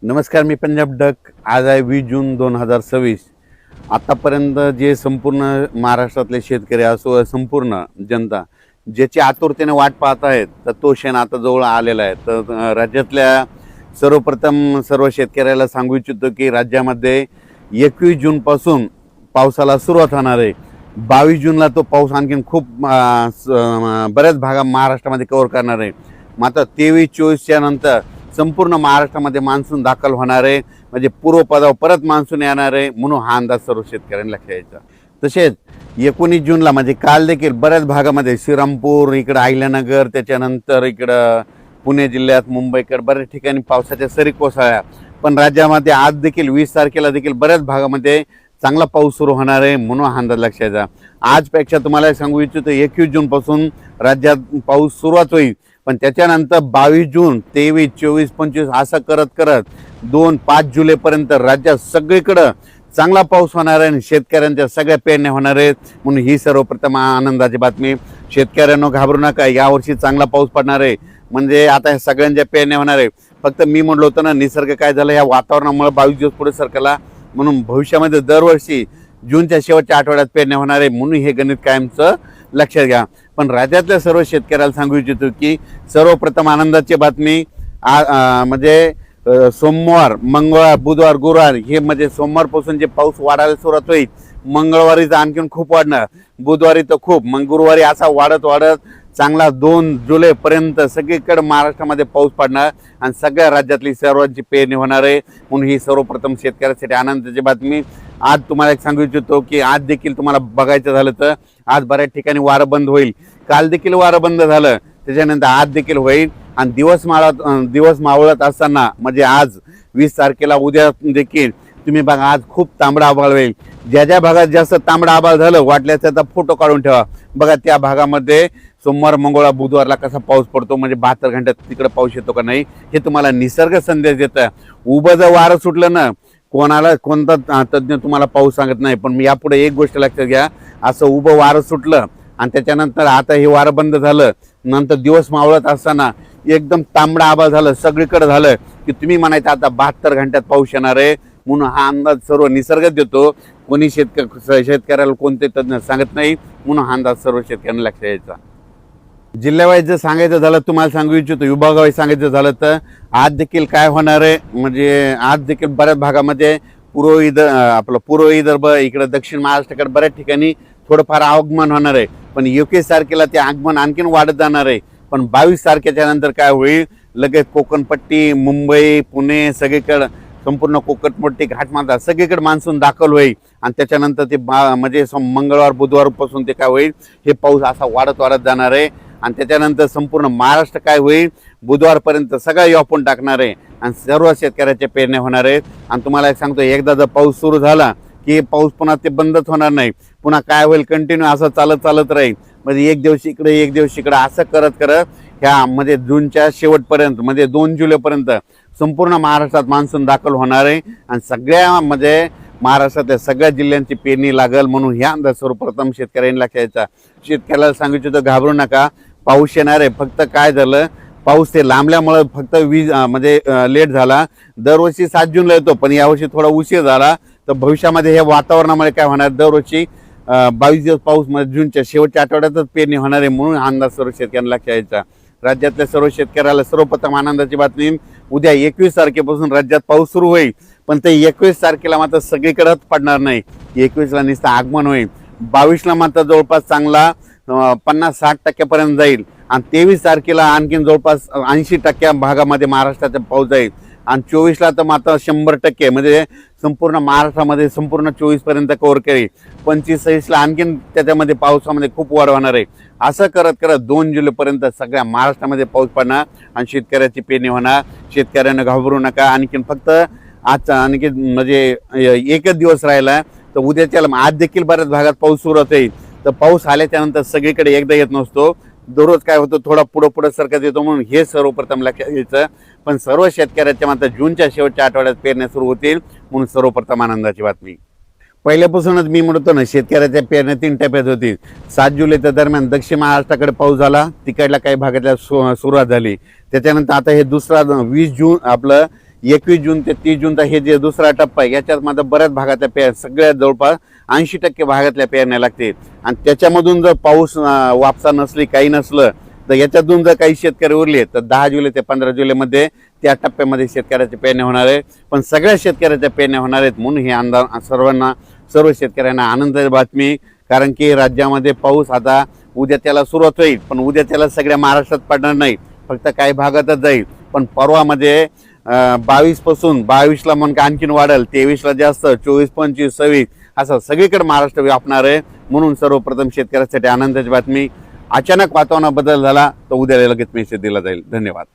नमस्कार, मी पंजाब डक. आज आहे 20 जून 2026. आतापर्यंत जे संपूर्ण महाराष्ट्रातले शेतकरी असो, संपूर्ण जनता ज्याची आतुरतेने वाट पाहत आहेत, तर तो क्षण आता जवळ आलेला आहे. तर राज्यातल्या सर्वप्रथम सर्व शेतकऱ्याला सांगू इच्छितो की राज्यामध्ये 21 जूनपासून पावसाला सुरुवात होणार आहे. 22 जूनला तो पाऊस आणखीन खूप बऱ्याच भागा महाराष्ट्रामध्ये कव्हर करणार आहे. मात्र 23-24च्या नंतर संपूर्ण महाराष्ट्रामध्ये मान्सून दाखल होणार आहे. म्हणजे पूर्वपदावर परत मान्सून येणार आहे, म्हणून हा अंदाज सर्व शेतकऱ्यांना लक्षात यायचा. तसेच 19 जूनला म्हणजे काल देखील बऱ्याच भागामध्ये श्रीरामपूर, इकडं अहिल्यानगर, त्याच्यानंतर इकडं पुणे जिल्ह्यात, मुंबईकडे बऱ्याच ठिकाणी पावसाच्या सरी कोसळल्या. पण राज्यामध्ये आज देखील 20 तारखेला देखील बऱ्याच भागामध्ये चांगला पाऊस सुरू होणार आहे, म्हणून हा अंदाज लक्षात यायचा. आजपेक्षा तुम्हाला सांगू इच्छितो 21 जूनपासून राज्यात पाऊस सुरुवात होईल. पण त्याच्यानंतर 22 जून, 23, 24, 25 असं करत करत 2-5 जुलैपर्यंत राज्यात सगळीकडं चांगला पाऊस होणार आहे आणि शेतकऱ्यांच्या सगळ्या पेरण्या होणार आहेत. म्हणून ही सर्वप्रथम आनंदाची बातमी. शेतकऱ्यांनो, घाबरू नका, यावर्षी चांगला पाऊस पडणार आहे. म्हणजे आता ह्या सगळ्यांच्या पेरण्या होणार आहे. फक्त मी म्हणलो होतं ना, निसर्ग काय झालं, ह्या वातावरणामुळे 22 दिवस पुढे सरकला. म्हणून भविष्यामध्ये दरवर्षी जूनच्या शेवटच्या आठवड्यात पेरण्या होणार आहे. म्हणून हे गणित कायमचं लक्षात घ्या. पण राज्यातल्या सर्व शेतकऱ्याला सांगू इच्छितो की सर्वप्रथम आनंदाची बातमी. म्हणजे सोमवार, मंगळवार, बुधवार, गुरुवार हे म्हणजे सोमवारपासून जे पाऊस वाढायला सुरुवात होईल. मंगळवारी तर आणखीन खूप वाढणार, बुधवारी तर खूप, मग गुरुवारी असा वाढत वाढत चांगला 2 जुलैपर्यंत सगळीकडे महाराष्ट्रामध्ये पाऊस पडणार आणि सगळ्या राज्यातली सर्वांची पेरणी होणार आहे. म्हणून ही सर्वप्रथम शेतकऱ्यासाठी आनंदाची बातमी. आज तुम्हाला एक सांगू इच्छितो की आज देखील तुम्हाला बघायचं झालं तर आज बऱ्याच ठिकाणी वारं बंद होईल. काल देखील वारं बंद झालं, त्याच्यानंतर आज देखील होईल. आणि दिवस मावळत असताना म्हणजे आज 20 तारखेला उद्या देखील तुम्ही बघा, आज खूप तांबडा आभाळ होईल. ज्या ज्या भागात जास्त तांबडा आभाळ झालं, वाटल्यास त्याचा फोटो काढून ठेवा. बघा त्या भागामध्ये सोमवार, मंगळवार, बुधवारला कसा पाऊस पडतो, म्हणजे 72 घंट्यात तिकडे पाऊस येतो का नाही, हे तुम्हाला निसर्ग संदेश देतं. उभं जर वारं सुटलं ना, कोणता तज्ज्ञ तुम्हाला पाऊस सांगत नाही. पण यापुढे एक गोष्ट लक्षात घ्या, असं उभं वारं सुटलं आणि त्याच्यानंतर आता हे वारं बंद झालं, नंतर दिवस मावळत असताना एकदम तांबडा आभाळ झालं, सगळीकडे झालं की तुम्ही म्हणायचं आता 72 घंट्यात पाऊस येणार आहे. म्हणून हा अंदाज सर्व निसर्ग देतो. कोणी शेतकऱ्याला कोणते तज्ज्ञ सांगत नाही. म्हणून हा अंदाज सर्व शेतकऱ्यांना लक्षात यायचा. जिल्ह्यावाईज जर सांगायचं झालं, तुम्हाला सांगू इच्छितो, विभागावाईज सांगायचं झालं तर आज देखील काय होणार आहे, म्हणजे आज देखील बऱ्याच भागामध्ये पूर्व विदर्भ, इकडे दक्षिण महाराष्ट्राकडे बऱ्याच ठिकाणी थोडंफार आगमन होणार आहे. पण 21 तारखेला ते आगमन आणखीन वाढत जाणार आहे. पण 22 तारखेच्या नंतर काय होईल, लगेच कोकणपट्टी, मुंबई, पुणे, सगळीकडे संपूर्ण कोकणपट्टी, घाटमाथा सगळीकडे मान्सून दाखल होईल. आणि त्याच्यानंतर ते म्हणजे मंगळवार, बुधवारपासून ते काय होईल, हे पाऊस असा वाढत वाढत जाणार आहे. आणि त्याच्यानंतर संपूर्ण महाराष्ट्र काय होईल, बुधवारपर्यंत सगळं व्यापून टाकणार आहे आणि सर्व शेतकऱ्याच्या पेरण्या होणार आहेत. आणि तुम्हाला एक सांगतो, एकदा जर पाऊस सुरू झाला की पाऊस पुन्हा ते बंदच होणार नाही. पुन्हा काय होईल, कंटिन्यू असं चालत राहील. म्हणजे एक दिवस इकडे एक दिवस इकडे असं करत करत ह्या म्हणजे जूनच्या शेवटपर्यंत म्हणजे 2 जुलैपर्यंत संपूर्ण महाराष्ट्रात मान्सून दाखल होणार आहे. आणि सगळ्या म्हणजे महाराष्ट्रातल्या सगळ्या जिल्ह्यांची पेरणी लागल. म्हणून ह्या अंदाज सर्वप्रथम शेतकऱ्यांनी लक्षात यायचा. शेतकऱ्याला सांगितलं तर घाबरू नका, पाऊस येणार आहे. फक्त काय झालं, पाऊस ते लांबल्यामुळे फक्त म्हणजे लेट झाला. दरवर्षी 7 जूनला येतो, पण यावर्षी थोडा उशीर झाला. तर भविष्यामध्ये हे वातावरणामुळे काय होणार, दरवर्षी 22 दिवस पाऊस म्हणजे जूनच्या शेवटच्या आठवड्यातच पेरणी होणार आहे. म्हणून अंदाज सर्व शेतकऱ्यांना लक्षात यायचा. राज्यातल्या सर्व शेतकऱ्याला सर्वप्रथम आनंदाची बातमी, उद्या 21 तारखेपासून राज्यात पाऊस सुरू होईल. पण ते 21 तारखेला मात्र सगळीकडेच पडणार नाही. 21ला नुसतं आगमन होईल. 22ला मात्र जवळपास चांगला 50-60% जाईल. आणि 23 तारखेला आणखीन जवळपास 80% भागामध्ये महाराष्ट्राचा पाऊस जाईल. आणि 24ला तर मात्र 100% म्हणजे संपूर्ण महाराष्ट्रामध्ये संपूर्ण 24पर्यंत कव्हर करेल. 25-26ला आणखीन त्याच्यामध्ये पावसामध्ये खूप वाढ होणार आहे. असं करत करत 2 जुलैपर्यंत सगळ्या महाराष्ट्रामध्ये पाऊस पडणार आणि शेतकऱ्याची पेरणी होणार. शेतकऱ्यांना घाबरू नका. आणखीन फक्त आजचा आणखी म्हणजे एकच दिवस राहिला, तर उद्याच्या आज देखील बऱ्याच भागात पाऊस सुरुवात होईल. तर पाऊस आल्याच्यानंतर सगळीकडे एकदा येत नसतो, दररोज काय होतं, थोडा पुढं सरकत येतो. म्हणून हे सर्वप्रथम लक्षात घ्यायचं. पण सर्व शेतकऱ्याच्या मात्र जूनच्या शेवटच्या आठवड्यात पेरण्या सुरू होतील. म्हणून सर्वप्रथम आनंदाची बातमी. पहिल्यापासूनच मी म्हणतो ना, शेतकऱ्याच्या पेरण्या 3 टप्प्यात होतील. 7 जुलैच्या दरम्यान दक्षिण महाराष्ट्राकडे पाऊस झाला, तिकडल्या काही भागातल्या सुरुवात झाली. त्याच्यानंतर आता हे दुसरा 20 जून आपलं 21 जून ते 30 जून हे जे दुसरा टप्पा आहे याच्यात माझा बऱ्याच भागातल्या पेर सगळ्यात जवळपास 80% भागातल्या पेरण्या लागते आणि त्याच्यामधून जर पाऊस वापसा नसली काही नसलं तर याच्यातून जर काही शेतकरी उरले तर 10 जुलै ते 15 जुलैमध्ये त्या टप्प्यामध्ये शेतकऱ्याच्या पेरण्या होणार आहे. पण सगळ्या शेतकऱ्याच्या पेरण्या होणार आहेत म्हणून हे सर्व शेतकऱ्यांना आनंदाची बातमी. कारण की राज्यामध्ये पाऊस आता उद्या त्याला सुरुवात होईल पण उद्या त्याला सगळ्या महाराष्ट्रात पडणार नाही, फक्त काही भागातच जाईल. पण परवामध्ये 22 पासून 22ला मग आणखीन वाढेल, 23ला जास्त, 24, 25, 26 असं सगळीकडे महाराष्ट्र व्यापणार आहे. म्हणून सर्वप्रथम शेतकऱ्यासाठी आनंदाची बातमी. अचानक वातावरणात बदल झाला तर उद्या लगेच मेसेज दिला जाईल. धन्यवाद.